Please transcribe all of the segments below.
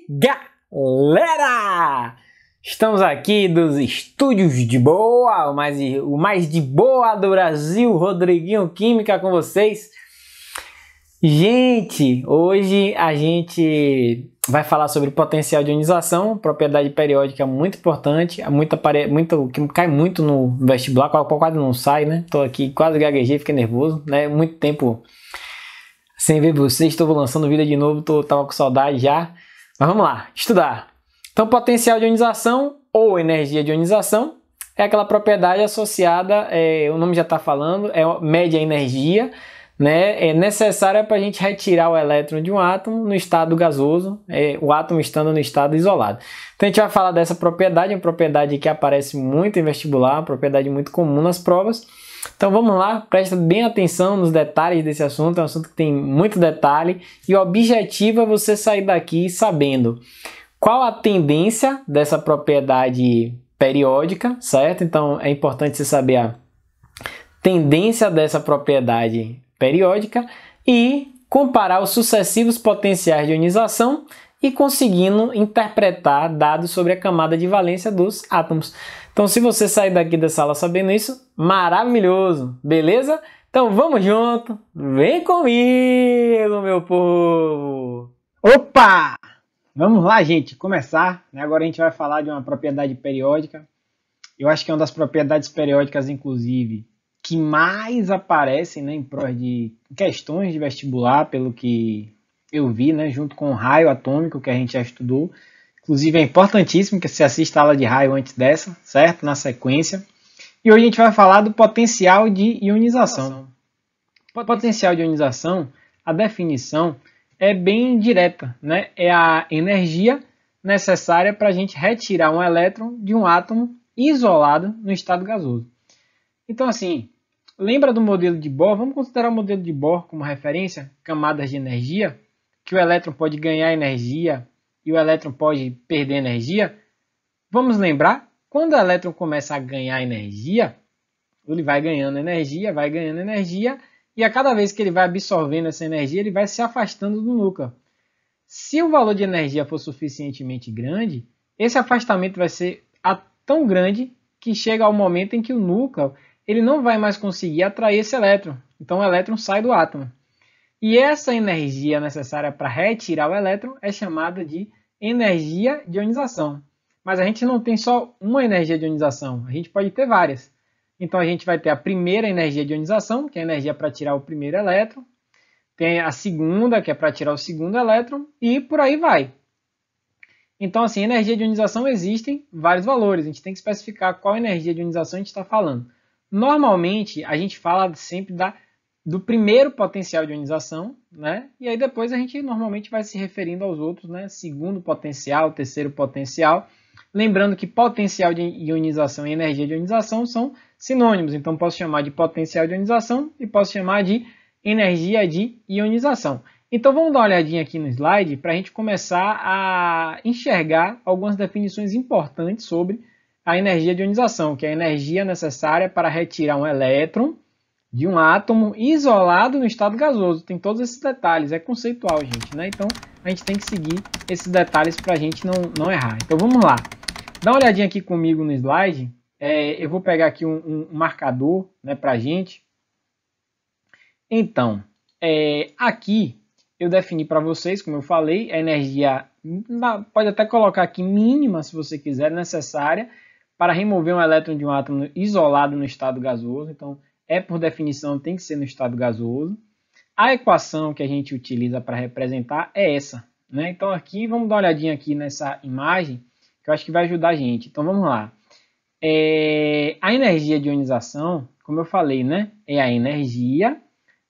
Galera! Estamos aqui dos estúdios de boa, o mais de boa do Brasil, Rodriguinho Química com vocês. Gente, hoje a gente vai falar sobre potencial de ionização, propriedade periódica muito importante, que cai muito no vestibular, quase não sai, né? Tô aqui quase gaguejei, fiquei nervoso, né? Muito tempo sem ver vocês, estou lançando vídeo de novo, tava com saudade já. Mas vamos lá, estudar. Então, potencial de ionização ou energia de ionização é aquela propriedade associada, o nome já está falando, mede a energia, né, é necessária para a gente retirar o elétron de um átomo no estado gasoso, o átomo estando no estado isolado. Então a gente vai falar dessa propriedade, uma propriedade que aparece muito em vestibular, uma propriedade muito comum nas provas. Então vamos lá, presta bem atenção nos detalhes desse assunto, é um assunto que tem muito detalhe e o objetivo é você sair daqui sabendo qual a tendência dessa propriedade periódica, certo? Então é importante você saber a tendência dessa propriedade periódica e comparar os sucessivos potenciais de ionização e conseguindo interpretar dados sobre a camada de valência dos átomos. Então, se você sair daqui dessa aula sabendo isso, maravilhoso, beleza? Então, vamos junto, vem comigo, meu povo! Opa! Vamos lá, gente, começar. Agora a gente vai falar de uma propriedade periódica. Eu acho que é uma das propriedades periódicas, inclusive, que mais aparecem, né, em prova de questões de vestibular, pelo que eu vi, né, junto com o raio atômico que a gente já estudou. Inclusive é importantíssimo que você assista a aula de raio antes dessa, certo? Na sequência. E hoje a gente vai falar do potencial de ionização. Potencial de ionização, a definição é bem direta, né? É a energia necessária para a gente retirar um elétron de um átomo isolado no estado gasoso. Então, assim, lembra do modelo de Bohr? Vamos considerar o modelo de Bohr como referência, camadas de energia, que o elétron pode ganhar energia e o elétron pode perder energia. Vamos lembrar, quando o elétron começa a ganhar energia, ele vai ganhando energia, e a cada vez que ele vai absorvendo essa energia, ele vai se afastando do núcleo. Se o valor de energia for suficientemente grande, esse afastamento vai ser tão grande que chega ao momento em que o núcleo ele não vai mais conseguir atrair esse elétron. Então o elétron sai do átomo. E essa energia necessária para retirar o elétron é chamada de energia de ionização. Mas a gente não tem só uma energia de ionização, a gente pode ter várias. Então a gente vai ter a primeira energia de ionização, que é a energia para tirar o primeiro elétron. Tem a segunda, que é para tirar o segundo elétron, e por aí vai. Então, assim, energia de ionização existem vários valores. A gente tem que especificar qual energia de ionização a gente está falando. Normalmente, a gente fala sempre do primeiro potencial de ionização, né? E aí depois a gente normalmente vai se referindo aos outros, né? Segundo potencial, terceiro potencial. Lembrando que potencial de ionização e energia de ionização são sinônimos. Então, posso chamar de potencial de ionização e posso chamar de energia de ionização. Então, vamos dar uma olhadinha aqui no slide para a gente começar a enxergar algumas definições importantes sobre a energia de ionização, que é a energia necessária para retirar um elétron de um átomo isolado no estado gasoso. Tem todos esses detalhes, é conceitual, gente, né? Então, a gente tem que seguir esses detalhes para a gente não errar. Então, vamos lá. Dá uma olhadinha aqui comigo no slide. Eu vou pegar aqui um marcador, né, para a gente. Então, aqui eu defini para vocês, como eu falei, a energia, pode até colocar aqui mínima, se você quiser, necessária para remover um elétron de um átomo isolado no estado gasoso. Então, por definição, tem que ser no estado gasoso. A equação que a gente utiliza para representar é essa, né? Então, aqui, vamos dar uma olhadinha aqui nessa imagem, que eu acho que vai ajudar a gente. Então, vamos lá. A energia de ionização, como eu falei, né? É a energia,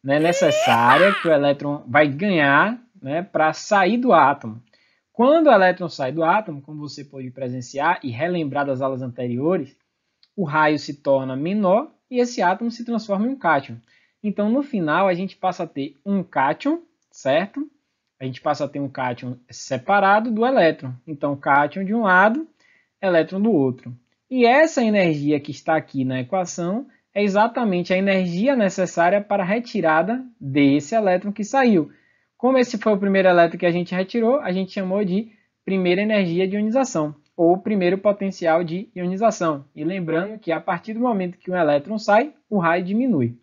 né, necessária que o elétron vai ganhar, né, para sair do átomo. Quando o elétron sai do átomo, como você pode presenciar e relembrar das aulas anteriores, o raio se torna menor e esse átomo se transforma em um cátion. Então, no final, a gente passa a ter um cátion, certo? A gente passa a ter um cátion separado do elétron. Então, cátion de um lado, elétron do outro. E essa energia que está aqui na equação é exatamente a energia necessária para a retirada desse elétron que saiu. Como esse foi o primeiro elétron que a gente retirou, a gente chamou de primeira energia de ionização, ou primeiro potencial de ionização. E lembrando que a partir do momento que um elétron sai, o raio diminui.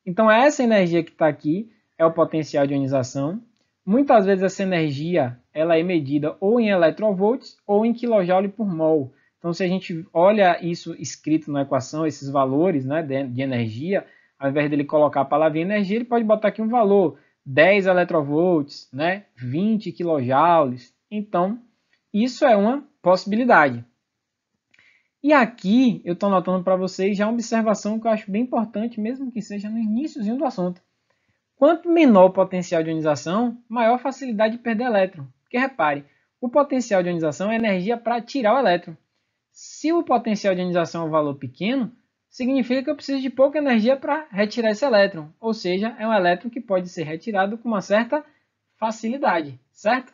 Então essa energia que está aqui é o potencial de ionização. Muitas vezes essa energia ela é medida ou em electrovolts ou em kJ por mol. Então se a gente olha isso escrito na equação, esses valores, né, de energia, ao invés dele colocar a palavrinha energia, ele pode botar aqui um valor, 10 electrovolts, né, 20 kJ. Então isso é uma possibilidade. E aqui eu estou anotando para vocês já uma observação que eu acho bem importante, mesmo que seja no iníciozinho do assunto. Quanto menor o potencial de ionização, maior a facilidade de perder elétron. Porque repare, o potencial de ionização é energia para tirar o elétron. Se o potencial de ionização é um valor pequeno, significa que eu preciso de pouca energia para retirar esse elétron. Ou seja, é um elétron que pode ser retirado com uma certa facilidade, certo?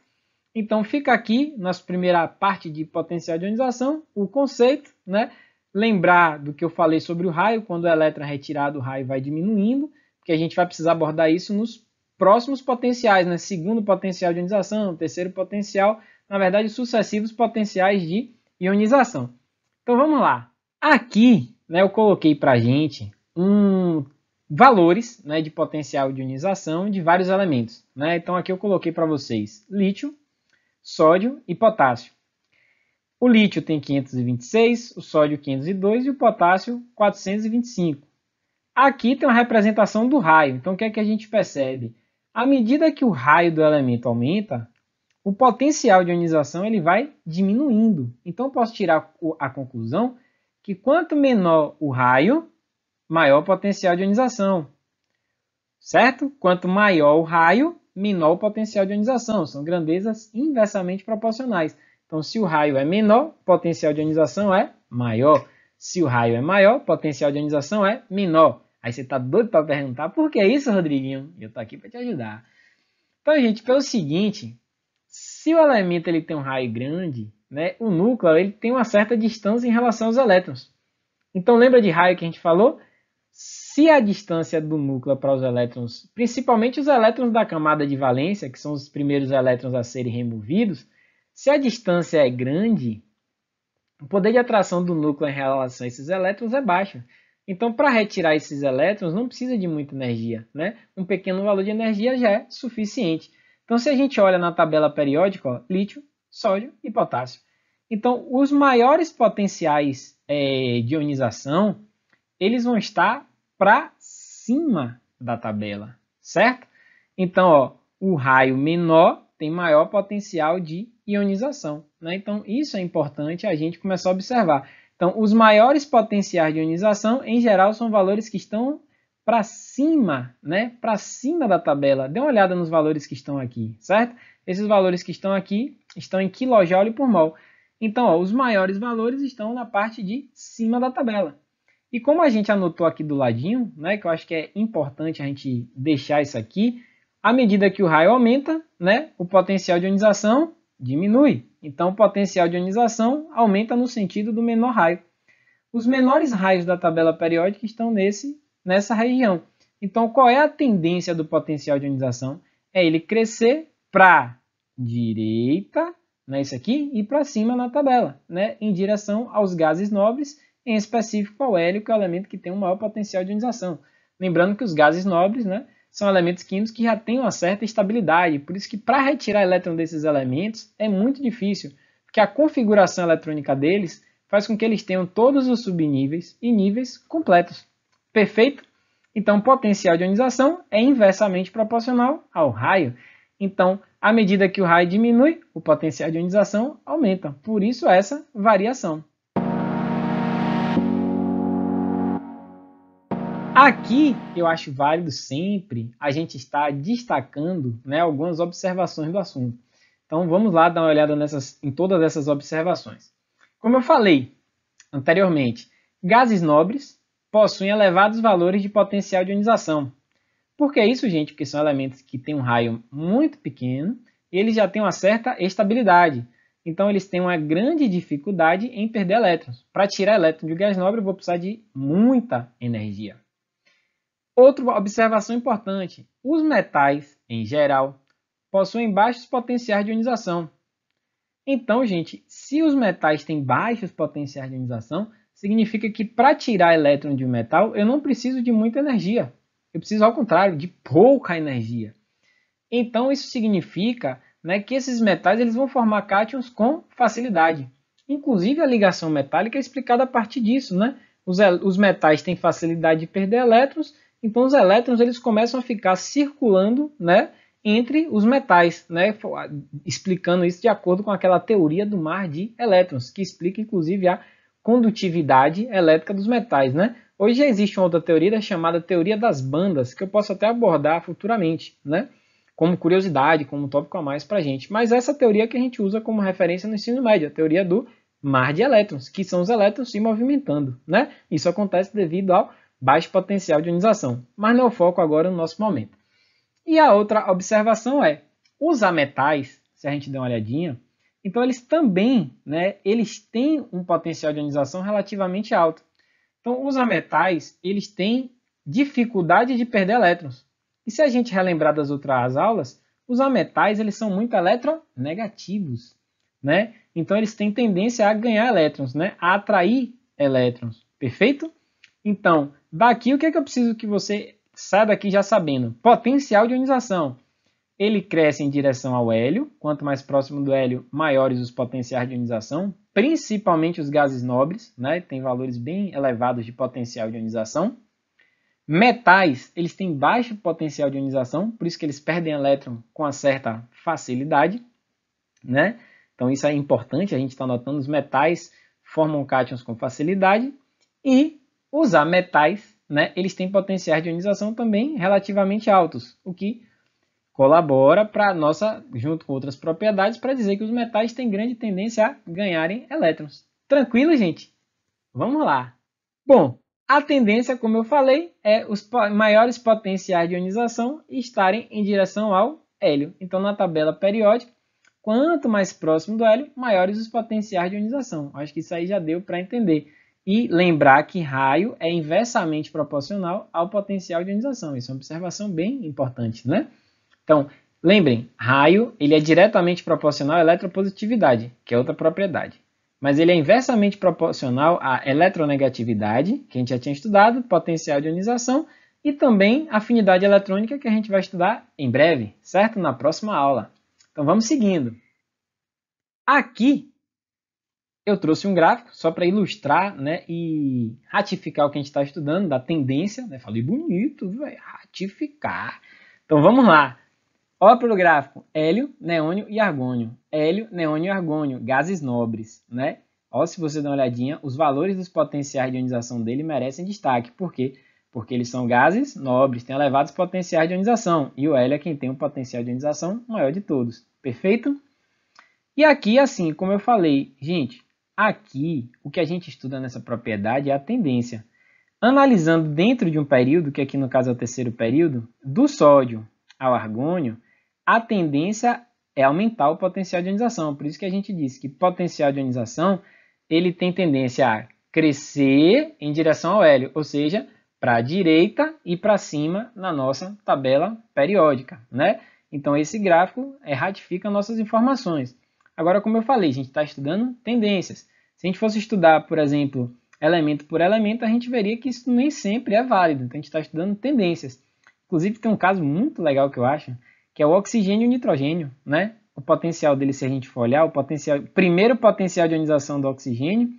Então fica aqui, nossa primeira parte de potencial de ionização, o conceito, né? Lembrar do que eu falei sobre o raio, quando o elétron é retirado, o raio vai diminuindo, porque a gente vai precisar abordar isso nos próximos potenciais, né? Segundo potencial de ionização, terceiro potencial, na verdade, sucessivos potenciais de ionização. Então vamos lá. Aqui, né, eu coloquei para a gente valores, né, de potencial de ionização de vários elementos, né? Então aqui eu coloquei para vocês lítio, sódio e potássio. O lítio tem 526, o sódio 502 e o potássio 425. Aqui tem uma representação do raio. Então o que é que a gente percebe? À medida que o raio do elemento aumenta, o potencial de ionização ele vai diminuindo. Então eu posso tirar a conclusão que quanto menor o raio, maior o potencial de ionização. Certo? Quanto maior o raio, menor o potencial de ionização. São grandezas inversamente proporcionais. Então, se o raio é menor, o potencial de ionização é maior. Se o raio é maior, o potencial de ionização é menor. Aí você está doido para perguntar, por que isso, Rodriguinho? Eu estou aqui para te ajudar. Então, gente, pelo seguinte, se o elemento ele tem um raio grande, né, o núcleo ele tem uma certa distância em relação aos elétrons. Então, lembra de raio que a gente falou? Se a distância do núcleo para os elétrons, principalmente os elétrons da camada de valência, que são os primeiros elétrons a serem removidos, se a distância é grande, o poder de atração do núcleo em relação a esses elétrons é baixo. Então, para retirar esses elétrons, não precisa de muita energia, né? Um pequeno valor de energia já é suficiente. Então, se a gente olha na tabela periódica, ó, lítio, sódio e potássio. Então, os maiores potenciais de ionização, eles vão estar para cima da tabela, certo? Então, ó, o raio menor tem maior potencial de ionização, né? Então, isso é importante a gente começar a observar. Então, os maiores potenciais de ionização, em geral, são valores que estão para cima, né? Para cima da tabela. Dê uma olhada nos valores que estão aqui, certo? Esses valores que estão aqui estão em kJ por mol. Então, ó, os maiores valores estão na parte de cima da tabela. E como a gente anotou aqui do ladinho, né, que eu acho que é importante a gente deixar isso aqui, à medida que o raio aumenta, né, o potencial de ionização diminui. Então, o potencial de ionização aumenta no sentido do menor raio. Os menores raios da tabela periódica estão nessa região. Então, qual é a tendência do potencial de ionização? É ele crescer para a direita, né, isso aqui, e para cima na tabela, né, em direção aos gases nobres, em específico ao hélio, que é o elemento que tem um maior potencial de ionização. Lembrando que os gases nobres, né, são elementos químicos que já têm uma certa estabilidade, por isso que para retirar elétron desses elementos é muito difícil, porque a configuração eletrônica deles faz com que eles tenham todos os subníveis e níveis completos. Perfeito? Então, o potencial de ionização é inversamente proporcional ao raio. Então, à medida que o raio diminui, o potencial de ionização aumenta. Por isso, essa variação. Aqui, eu acho válido sempre a gente estar destacando, né, algumas observações do assunto. Então, vamos lá dar uma olhada em todas essas observações. Como eu falei anteriormente, gases nobres possuem elevados valores de potencial de ionização. Por que isso, gente? Porque são elementos que têm um raio muito pequeno e eles já têm uma certa estabilidade. Então, eles têm uma grande dificuldade em perder elétrons. Para tirar elétron de gás nobre, eu vou precisar de muita energia. Outra observação importante, os metais, em geral, possuem baixos potenciais de ionização. Então, gente, se os metais têm baixos potenciais de ionização, significa que para tirar elétron de um metal, eu não preciso de muita energia. Eu preciso, ao contrário, de pouca energia. Então, isso significa, né, que esses metais eles vão formar cátions com facilidade. Inclusive, a ligação metálica é explicada a partir disso. Né? Os metais têm facilidade de perder elétrons, então os elétrons eles começam a ficar circulando, né, entre os metais, né, explicando isso de acordo com aquela teoria do mar de elétrons, que explica inclusive a condutividade elétrica dos metais. Né? Hoje já existe uma outra teoria chamada teoria das bandas, que eu posso até abordar futuramente, né? Como curiosidade, como tópico a mais para a gente. Mas essa teoria que a gente usa como referência no ensino médio, a teoria do mar de elétrons, que são os elétrons se movimentando. Né? Isso acontece devido ao baixo potencial de ionização, mas não é o foco agora no nosso momento. E a outra observação é, os ametais, se a gente der uma olhadinha, então eles também, né, eles têm um potencial de ionização relativamente alto. Então os ametais, eles têm dificuldade de perder elétrons. E se a gente relembrar das outras aulas, os ametais eles são muito eletronegativos. Né? Então eles têm tendência a ganhar elétrons, né? A atrair elétrons. Perfeito? Então, daqui o que é que eu preciso que você saia daqui já sabendo? Potencial de ionização. Ele cresce em direção ao hélio. Quanto mais próximo do hélio, maiores os potenciais de ionização. Principalmente os gases nobres, né? Tem valores bem elevados de potencial de ionização. Metais, eles têm baixo potencial de ionização, por isso que eles perdem elétron com uma certa facilidade, né? Então isso é importante, a gente está notando, os metais formam cátions com facilidade e os ametais, né, eles têm potenciais de ionização também relativamente altos, o que colabora para nossa, junto com outras propriedades, para dizer que os metais têm grande tendência a ganharem elétrons. Tranquilo, gente? Vamos lá. Bom, a tendência, como eu falei, é os maiores potenciais de ionização estarem em direção ao hélio. Então, na tabela periódica, quanto mais próximo do hélio, maiores os potenciais de ionização. Acho que isso aí já deu para entender. E lembrar que raio é inversamente proporcional ao potencial de ionização. Isso é uma observação bem importante, né? Então, lembrem, raio ele é diretamente proporcional à eletropositividade, que é outra propriedade. Mas ele é inversamente proporcional à eletronegatividade, que a gente já tinha estudado, potencial de ionização, e também afinidade eletrônica, que a gente vai estudar em breve, certo? Na próxima aula. Então vamos seguindo. Aqui eu trouxe um gráfico só para ilustrar, né, e ratificar o que a gente está estudando, da tendência. Né? Falei bonito, véio, ratificar. Então vamos lá. Olha para o gráfico, hélio, neônio e argônio. Hélio, neônio e argônio, gases nobres. Né? Olha, se você der uma olhadinha, os valores dos potenciais de ionização dele merecem destaque. Por quê? Porque eles são gases nobres, têm elevados potenciais de ionização. E o hélio é quem tem um potencial de ionização maior de todos. Perfeito? E aqui, assim, como eu falei, gente, aqui o que a gente estuda nessa propriedade é a tendência. Analisando dentro de um período, que aqui no caso é o terceiro período, do sódio ao argônio, a tendência é aumentar o potencial de ionização. Por isso que a gente disse que potencial de ionização ele tem tendência a crescer em direção ao hélio, ou seja, para a direita e para cima na nossa tabela periódica. Né? Então esse gráfico ratifica nossas informações. Agora, como eu falei, a gente está estudando tendências. Se a gente fosse estudar, por exemplo, elemento por elemento, a gente veria que isso nem sempre é válido. Então a gente está estudando tendências. Inclusive tem um caso muito legal que eu acho, que é o oxigênio e o nitrogênio. Né? O potencial dele, se a gente for olhar, primeiro potencial de ionização do oxigênio,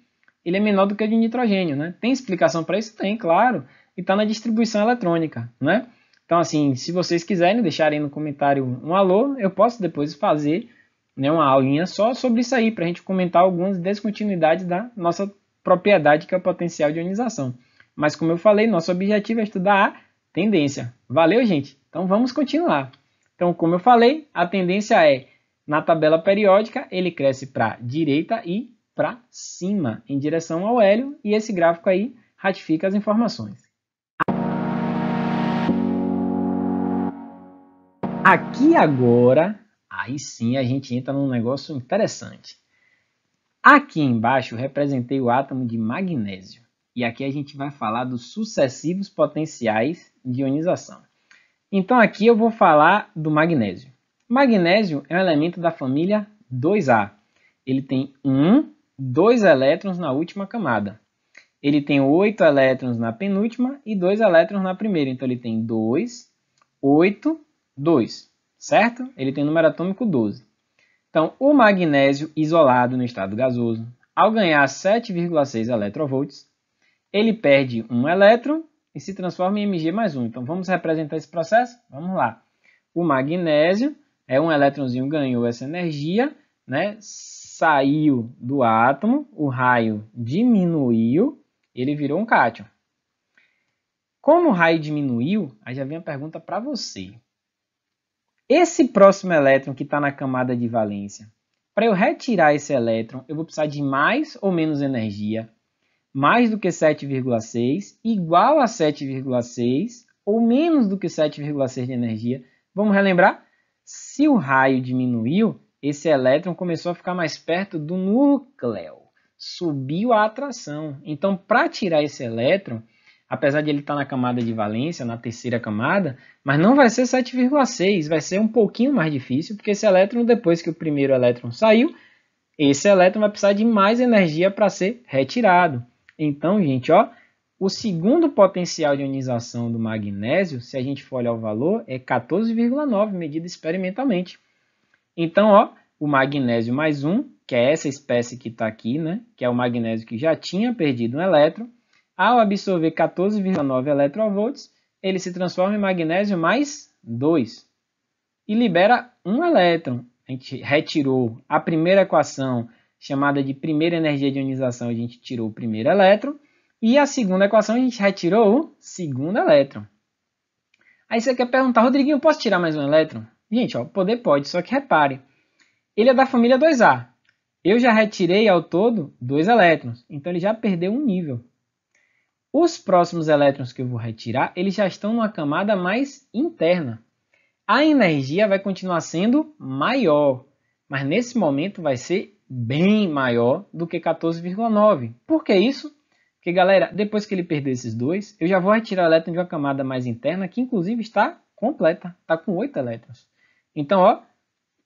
ele é menor do que o de nitrogênio. Né? Tem explicação para isso? Tem, claro. E está na distribuição eletrônica. Né? Então, assim, se vocês quiserem deixarem no comentário um alô, eu posso depois fazer, né, uma aulinha só sobre isso aí, para a gente comentar algumas descontinuidades da nossa propriedade, que é o potencial de ionização. Mas, como eu falei, nosso objetivo é estudar a tendência. Valeu, gente? Então, vamos continuar. Então, como eu falei, a tendência é, na tabela periódica, ele cresce para a direita e para cima, em direção ao hélio, e esse gráfico aí ratifica as informações. Aqui agora, aí sim a gente entra num negócio interessante. Aqui embaixo eu representei o átomo de magnésio. E aqui a gente vai falar dos sucessivos potenciais de ionização. Então aqui eu vou falar do magnésio. Magnésio é um elemento da família 2A. ele tem 2 elétrons na última camada. Ele tem 8 elétrons na penúltima e 2 elétrons na primeira. Então, ele tem 2, 8, 2, certo? Ele tem número atômico 12. Então, o magnésio isolado no estado gasoso, ao ganhar 7,6 eletronvolts, ele perde um elétron e se transforma em Mg mais 1. Então, vamos representar esse processo? Vamos lá. O magnésio, um elétronzinho ganhou essa energia, né? Saiu do átomo, o raio diminuiu, ele virou um cátion. Como o raio diminuiu, aí já vem a pergunta para você. Esse próximo elétron que está na camada de valência, para eu retirar esse elétron, eu vou precisar de mais ou menos energia? Mais do que 7,6, igual a 7,6, ou menos do que 7,6 de energia. Vamos relembrar? Se o raio diminuiu, esse elétron começou a ficar mais perto do núcleo. Subiu a atração. Então, para tirar esse elétron, apesar de ele estar na camada de valência, na terceira camada, mas não vai ser 7,6, vai ser um pouquinho mais difícil, porque esse elétron, depois que o primeiro elétron saiu, esse elétron vai precisar de mais energia para ser retirado. Então, gente, ó, o segundo potencial de ionização do magnésio, se a gente for olhar o valor, é 14,9, medido experimentalmente. Então, ó, o magnésio mais 1, que é essa espécie que está aqui, né, que é o magnésio que já tinha perdido um elétron, ao absorver 14,9 eletronvolts, ele se transforma em magnésio mais 2 e libera um elétron. A gente retirou a primeira equação, chamada de primeira energia de ionização, a gente tirou o primeiro elétron. E a segunda equação, a gente retirou o segundo elétron. Aí você quer perguntar, Rodriguinho, posso tirar mais um elétron? Gente, ó, poder pode, só que repare. Ele é da família 2A. Eu já retirei ao todo 2 elétrons, então ele já perdeu um nível. Os próximos elétrons que eu vou retirar, eles já estão numa camada mais interna. A energia vai continuar sendo maior, mas nesse momento vai ser bem maior do que 14,9. Por que isso? Porque, galera, depois que ele perder esses 2, eu já vou retirar o elétron de uma camada mais interna, que inclusive está completa, está com 8 elétrons. Então, ó,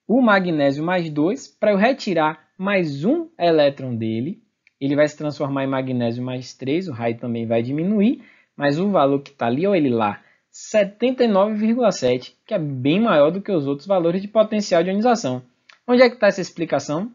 o magnésio mais 2, para eu retirar mais um elétron dele, ele vai se transformar em magnésio mais 3, o raio também vai diminuir, mas o valor que está ali, olha ele lá, 79,7, que é bem maior do que os outros valores de potencial de ionização. Onde é que está essa explicação?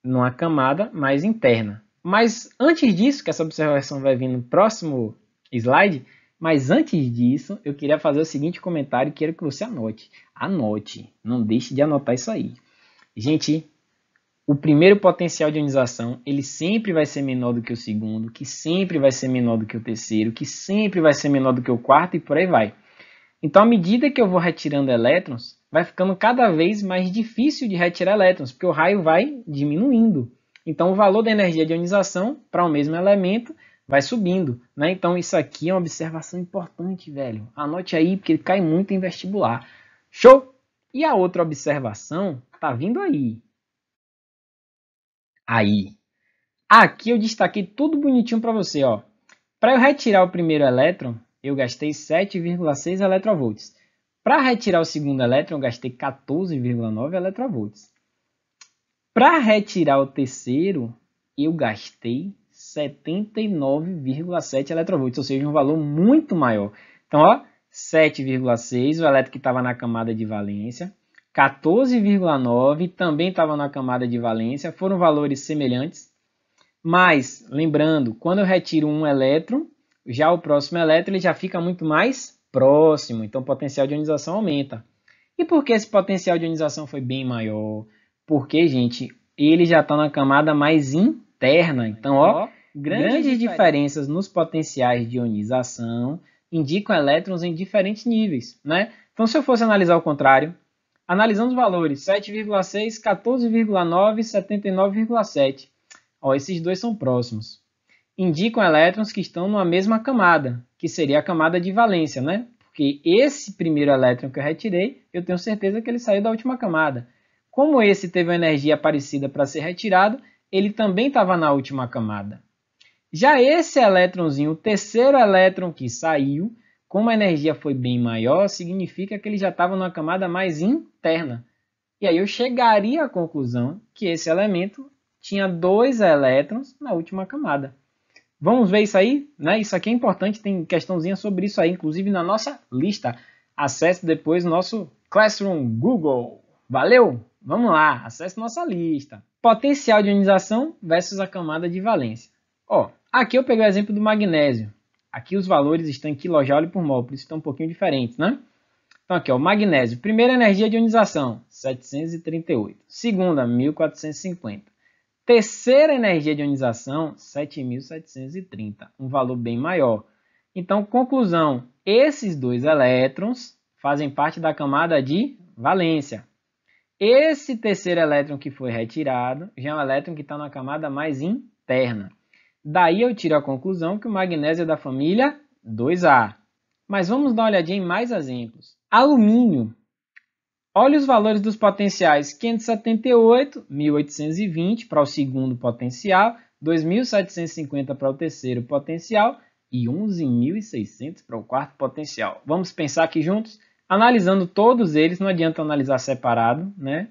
Numa camada mais interna. Mas antes disso, que essa observação vai vir no próximo slide, mas antes disso, eu queria fazer o seguinte comentário e quero que você anote. Anote, não deixe de anotar isso aí. Gente, o primeiro potencial de ionização, ele sempre vai ser menor do que o segundo, que sempre vai ser menor do que o terceiro, que sempre vai ser menor do que o quarto e por aí vai. Então, à medida que eu vou retirando elétrons, vai ficando cada vez mais difícil de retirar elétrons, porque o raio vai diminuindo. Então, o valor da energia de ionização para o mesmo elemento vai subindo, né? Então, isso aqui é uma observação importante, velho. Anote aí, porque ele cai muito em vestibular. Show? E a outra observação tá vindo aí. Aqui eu destaquei tudo bonitinho para você, ó. Para eu retirar o primeiro elétron, eu gastei 7,6 eletronvolts. Para retirar o segundo elétron, eu gastei 14,9 eletronvolts. Para retirar o terceiro, eu gastei 79,7 eletronvolts, ou seja, um valor muito maior. Então, ó, 7,6, o elétron que estava na camada de valência, 14,9 também estava na camada de valência, foram valores semelhantes. Mas, lembrando, quando eu retiro um elétron, já o próximo elétron ele já fica muito mais próximo, então o potencial de ionização aumenta. E por que esse potencial de ionização foi bem maior? Porque, gente, ele já está na camada mais interna. Então, ó, grandes diferenças nos potenciais de ionização indicam elétrons em diferentes níveis, né? Então, se eu fosse analisar o contrário, analisando os valores 7,6, 14,9 e 79,7. Ó, esses dois são próximos. Indicam elétrons que estão numa mesma camada, que seria a camada de valência, né? Porque esse primeiro elétron que eu retirei, eu tenho certeza que ele saiu da última camada. Como esse teve uma energia parecida para ser retirado, ele também estava na última camada. Já esse elétronzinho, o terceiro elétron que saiu, como a energia foi bem maior, significa que ele já estava numa camada mais interna. E aí eu chegaria à conclusão que esse elemento tinha 2 elétrons na última camada. Vamos ver isso aí? Né? Isso aqui é importante, tem questãozinha sobre isso aí, inclusive na nossa lista. Acesse depois o nosso Classroom Google. Valeu? Vamos lá, acesse nossa lista. Potencial de ionização versus a camada de valência. Ó, aqui eu peguei o exemplo do magnésio. Aqui os valores estão em kJ por mol, por isso estão um pouquinho diferentes, né? Então aqui, ó, o magnésio. Primeira energia de ionização, 738. Segunda, 1450. Terceira energia de ionização, 7.730, um valor bem maior. Então, conclusão, esses 2 elétrons fazem parte da camada de valência. Esse terceiro elétron que foi retirado já é um elétron que está na camada mais interna. Daí eu tiro a conclusão que o magnésio é da família 2A. Mas vamos dar uma olhadinha em mais exemplos. Alumínio. Olha os valores dos potenciais, 578, 1820 para o segundo potencial, 2.750 para o terceiro potencial e 11.600 para o quarto potencial. Vamos pensar aqui juntos? Analisando todos eles, não adianta analisar separado, né?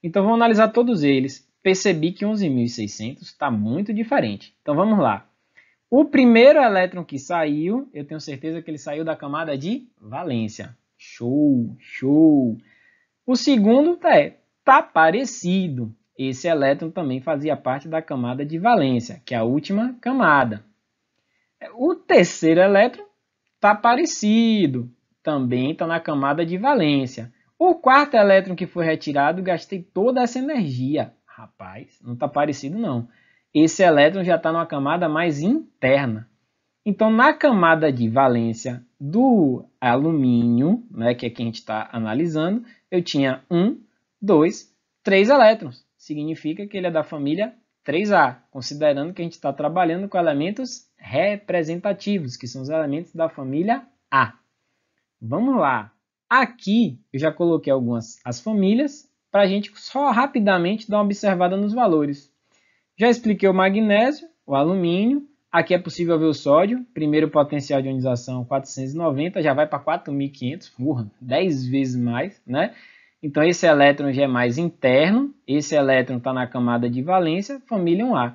Então vamos analisar todos eles. Percebi que 11.600 está muito diferente. Então vamos lá. O primeiro elétron que saiu, eu tenho certeza que ele saiu da camada de valência. Show, show! O segundo tá parecido. Esse elétron também fazia parte da camada de valência, que é a última camada. O terceiro elétron tá parecido. Também está na camada de valência. O quarto elétron que foi retirado, gastei toda essa energia. Rapaz, não está parecido não. Esse elétron já está numa camada mais interna. Então, na camada de valência do alumínio, né, que é que a gente está analisando, eu tinha 1, 2, 3 elétrons. Significa que ele é da família 3A, considerando que a gente está trabalhando com elementos representativos, que são os elementos da família A. Vamos lá. Aqui eu já coloquei as famílias para a gente só rapidamente dar uma observada nos valores. Já expliquei o magnésio, o alumínio. Aqui é possível ver o sódio. Primeiro potencial de ionização 490, já vai para 4.500, 10 vezes mais, né? Então esse elétron já é mais interno. Esse elétron está na camada de valência, família 1A.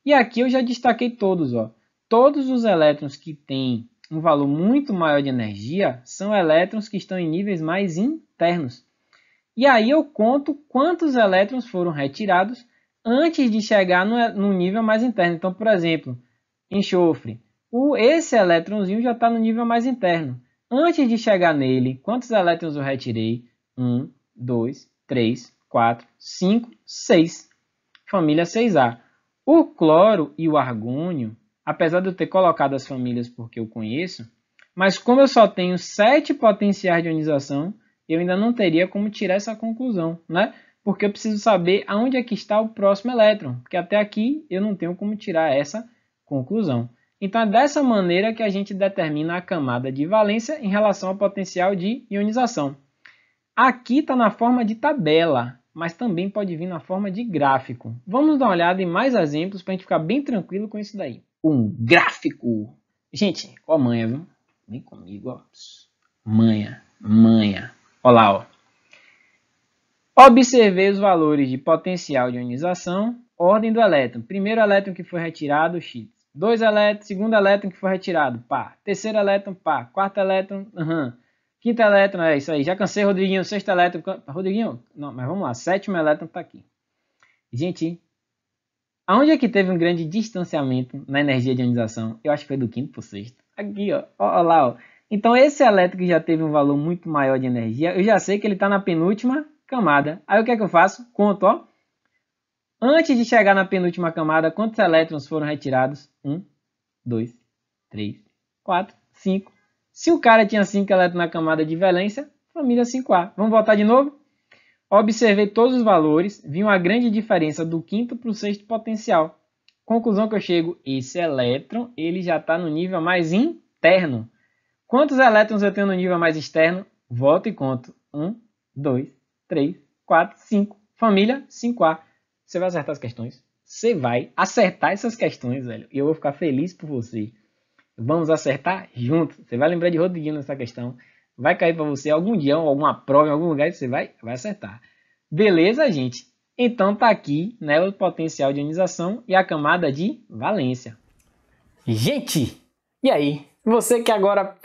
E aqui eu já destaquei todos, ó. Todos os elétrons que têm um valor muito maior de energia são elétrons que estão em níveis mais internos. E aí eu conto quantos elétrons foram retirados antes de chegar no nível mais interno. Então, por exemplo, enxofre. Esse elétronzinho já está no nível mais interno. Antes de chegar nele, quantos elétrons eu retirei? 1, 2, 3, 4, 5, 6. Família 6A. O cloro e o argônio, apesar de eu ter colocado as famílias porque eu conheço, mas como eu só tenho 7 potenciais de ionização, eu ainda não teria como tirar essa conclusão, né? Porque eu preciso saber aonde é que está o próximo elétron, porque até aqui eu não tenho como tirar essa conclusão. Então é dessa maneira que a gente determina a camada de valência em relação ao potencial de ionização. Aqui está na forma de tabela, mas também pode vir na forma de gráfico. Vamos dar uma olhada em mais exemplos para a gente ficar bem tranquilo com isso daí. Um gráfico. Gente, ó manha, viu? Vem comigo, ó. Manha, manha. Olha lá, ó. Observei os valores de potencial de ionização, ordem do elétron. Primeiro elétron que foi retirado, X. 2 elétrons, segundo elétron que foi retirado, pá. Terceiro elétron, pá. Quarto elétron, Quinto elétron, é isso aí. Já cansei, Rodriguinho. Sexto elétron, Rodriguinho? Não, mas vamos lá. Sétimo elétron está aqui. Gente, aonde é que teve um grande distanciamento na energia de ionização? Eu acho que foi do quinto para o sexto. Aqui, ó. Ó lá, ó. Então, esse elétron que já teve um valor muito maior de energia, eu já sei que ele está na penúltima camada. Aí, o que é que eu faço? Conto, ó. Antes de chegar na penúltima camada, quantos elétrons foram retirados? 1, 2, 3, 4, 5. Se o cara tinha 5 elétrons na camada de valência, família 5A. Vamos voltar de novo? Observei todos os valores, vi uma grande diferença do quinto para o sexto potencial. Conclusão que eu chego, esse elétron ele já está no nível mais interno. Quantos elétrons eu tenho no nível mais externo? Volto e conto. 1, 2, 3, 4, 5. Família 5A. Você vai acertar as questões? Você vai acertar essas questões, velho. E eu vou ficar feliz por você. Vamos acertar juntos. Você vai lembrar de Rodriguinho nessa questão. Vai cair para você algum dia, alguma prova, em algum lugar, e você vai acertar. Beleza, gente? Então tá aqui, né, o potencial de ionização e a camada de valência. Gente, e aí? Você que agora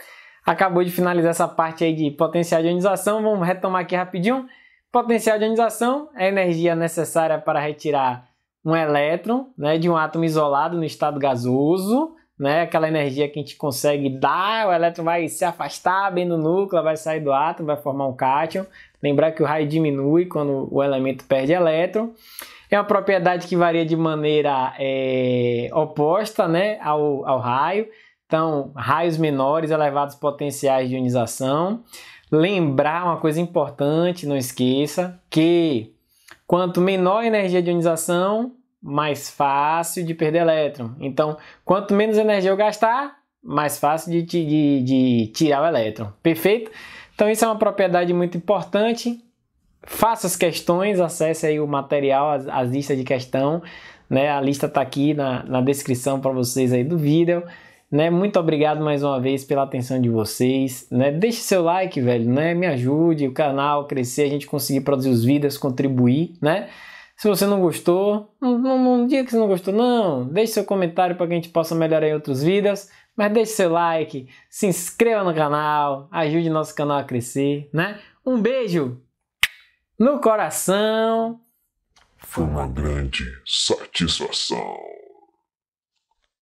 acabou de finalizar essa parte aí de potencial de ionização, vamos retomar aqui rapidinho. Potencial de ionização é a energia necessária para retirar um elétron, né, de um átomo isolado no estado gasoso, né, aquela energia que a gente consegue dar, o elétron vai se afastar bem do núcleo, vai sair do átomo, vai formar um cátion. Lembrar que o raio diminui quando o elemento perde elétron. É uma propriedade que varia de maneira oposta, né, ao raio. Então, raios menores, elevados potenciais de ionização. Lembrar uma coisa importante, não esqueça, que quanto menor a energia de ionização, mais fácil de perder elétron. Então, quanto menos energia eu gastar, mais fácil de tirar o elétron. Perfeito? Então, isso é uma propriedade muito importante. Faça as questões, acesse aí o material, as listas de questão, né? A lista está aqui na descrição para vocês aí do vídeo, né? Muito obrigado mais uma vez pela atenção de vocês, né? Deixe seu like, velho, né? Me ajude o canal a crescer, a gente conseguir produzir os vídeos, contribuir, né? Se você não gostou, não diga que você não gostou, não. Deixe seu comentário para que a gente possa melhorar em outros vídeos. Mas deixe seu like, se inscreva no canal, ajude nosso canal a crescer, né? Um beijo no coração. Foi uma grande satisfação.